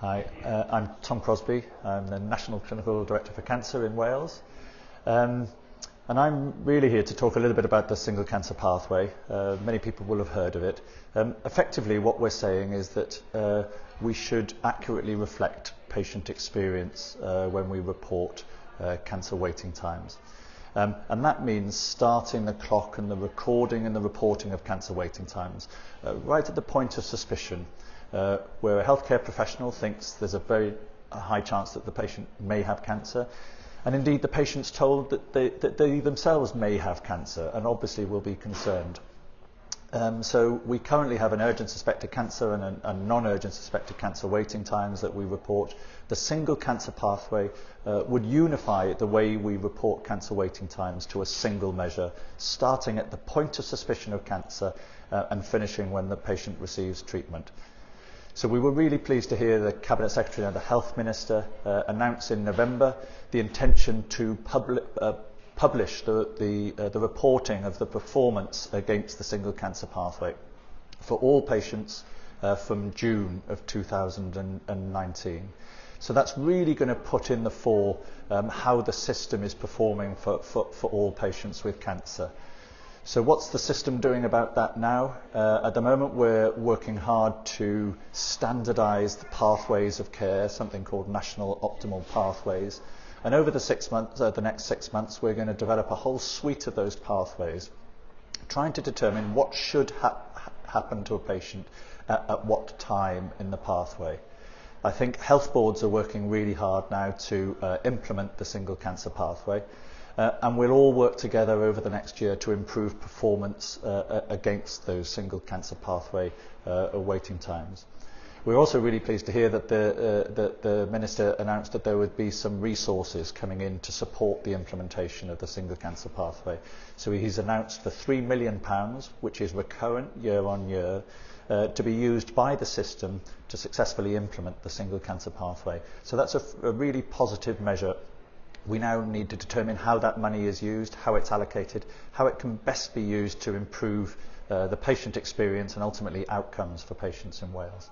Hi, I'm Tom Crosby. I'm the National Clinical Director for Cancer in Wales. And I'm really here to talk a little bit about the single cancer pathway. Many people will have heard of it. Effectively, what we're saying is that we should accurately reflect patient experience when we report cancer waiting times. And that means starting the clock and the recording and the reporting of cancer waiting times right at the point of suspicion, where a healthcare professional thinks there's a very high chance that the patient may have cancer, and indeed the patient's told that they themselves may have cancer and obviously will be concerned. So we currently have an urgent suspected cancer and a non-urgent suspected cancer waiting times that we report. The single cancer pathway would unify the way we report cancer waiting times to a single measure, starting at the point of suspicion of cancer and finishing when the patient receives treatment. So we were really pleased to hear the Cabinet Secretary and the Health Minister announce in November the intention to publish the reporting of the performance against the single cancer pathway for all patients from June of 2019. So that's really going to put in the fore how the system is performing for all patients with cancer. So what's the system doing about that now? At the moment we're working hard to standardise the pathways of care, something called National Optimal Pathways. And over the next 6 months, we're going to develop a whole suite of those pathways, trying to determine what should happen to a patient at what time in the pathway. I think health boards are working really hard now to implement the single cancer pathway. And we'll all work together over the next year to improve performance against those single cancer pathway waiting times. We're also really pleased to hear that the Minister announced that there would be some resources coming in to support the implementation of the single cancer pathway. So he's announced the £3 million, which is recurrent year on year, to be used by the system to successfully implement the single cancer pathway. So that's a really positive measure. We now need to determine how that money is used, how it's allocated, how it can best be used to improve the patient experience and ultimately outcomes for patients in Wales.